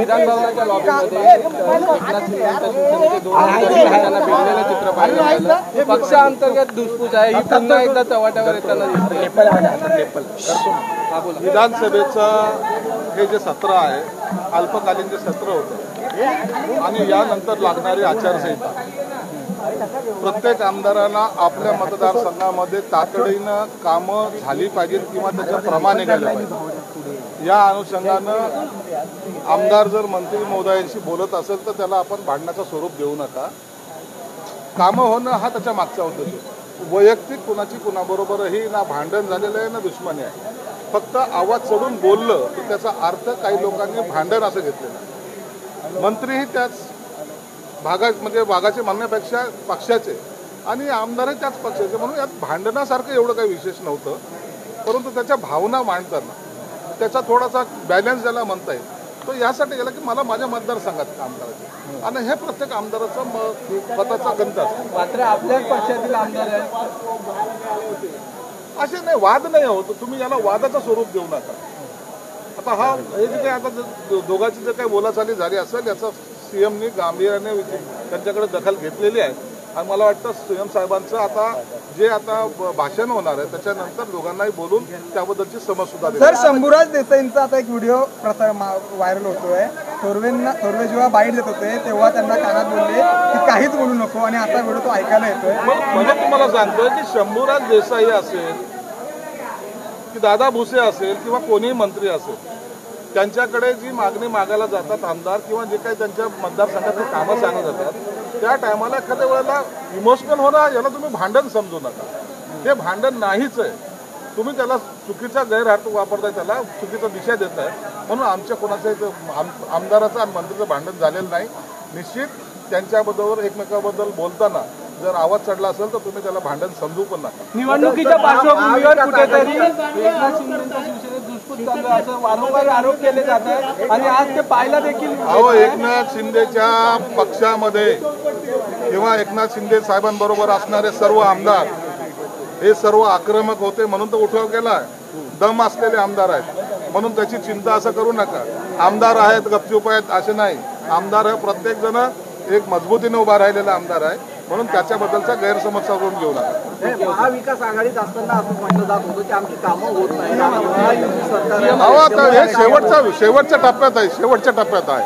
विधान भवनाच्या लॉबीमध्ये चित्र पाहिलं पक्षांतर्गत धुसफूस आहे ही पुन्हा एकदा चव्हाट्यावर येताना दिसते। विधानसभेचं हे जे सत्र आहे अल्पकालीन जे सत्र होतं आणि यानंतर लागणारी आचारसंहिता प्रत्येक आमदारांना आपल्या मतदारसंघामध्ये तातडीनं कामं झाली पाहिजेत किंवा त्याचं प्रमाण निघालं पाहिजे। या अनुषंगानं आमदार जर मंत्री महोदयांशी बोलत असेल तर त्याला आपण भांडणाचं स्वरूप देऊ नका। कामं होणं हा त्याच्या मागचा उद्देश आहे। वैयक्तिक कुणाची कुणाबरोबरही ना भांडण झालेलं आहे ना दुश्मनी आहे। फक्त आवाज चढून बोललं तर त्याचा अर्थ काही लोकांनी भांडण असं घेतलेलं आहे। मंत्रीही त्याच म्हणजे भागाचे म्हणण्यापेक्षा पक्षाचे आणि आमदारही त्याच पक्षाचे, म्हणून यात भांडणासारखं एवढं काही विशेष नव्हतं। परंतु त्याच्या भावना मांडताना त्याचा थोडासा बॅलन्स ज्याला म्हणता येईल तो यासाठी गेला की मला माझ्या मतदारसंघात काम करायचं आणि हे प्रत्येक आमदाराचा मताचा गंध असतो। मात्र आपल्याच पक्षातील आमदार असे नाही, वाद नाही होत, तुम्ही याला वादाचं स्वरूप देऊ नका। आता हा हे जे काही आता दोघांची जे काही बोलाचाली झाली असेल याचा सीएमनी गांभीर्याने त्यांच्याकडे दखल घेतलेली आहे आणि मला वाटतं सीएम साहेबांचं आता भाषण होणार आहे त्याच्यानंतर दोघांनाही बोलून त्याबद्दलची समज सुद्धा देईल। सर, शंभूराज देसाईंचा आता एक व्हिडिओ व्हायरल होतोय। थोरवे जेव्हा बाईट देत होते तेव्हा त्यांना कानात बोलले की काहीच बोलू नको आणि आता व्हिडिओ तो ऐकायला येतोय। म्हणजे तुम्हाला सांगतोय की शंभूराज देसाई असेल की दादा भुसे असेल किंवा कोणीही मंत्री असेल त्यांच्याकडे जी मागणी मागायला जातात आमदार किंवा जे काही त्यांच्या मतदारसंघातले कामं सांगत जातात त्या टायमाला एखाद्या वेळेला इमोशनल होणं याला तुम्ही भांडण समजू नका। हे भांडण नाहीच आहे, तुम्ही त्याला चुकीचा गैरअर्थ वापरताय, त्याला चुकीचा दिशा देताय। म्हणून आमच्या कोणाचं आमदाराचं आणि मंत्रीचं भांडण झालेलं नाही। निश्चित त्यांच्याबरोबर एकमेकाबद्दल बोलताना जर आवाज चढला असेल तर तुम्ही त्याला भांडण समजू पण नका। निवडणुकीच्या पार्श्वभूमीवर कुठेतरी एकनाथ शिंदेंच्या शिवसेनेत धुसफूस चालू आहे असं वारंवार आरोप केले जात आहे आणि आज ते पाहायला देखील एकनाथ शिंदेच्या पक्षामध्ये किंवा एकनाथ शिंदे साहेबांबरोबर असणारे सर्व आमदार हे सर्व आक्रमक होते म्हणून तो उठाव केला। दम असलेले आमदार आहेत म्हणून त्याची चिंता असं करू नका। आमदार आहेत गपचूप आहेत असे नाही, आमदार हे प्रत्येक जण एक मजबूतीने उभा राहिलेला आमदार आहे म्हणून त्याच्याबद्दलचा गैरसमज करून घेऊ नका। महाविकास आघाडीत असताना असं म्हटलं जात होतं की आमची कामं होत नाही। आता हे शेवटच्या टप्प्यात आहे, शेवटच्या टप्प्यात आहे।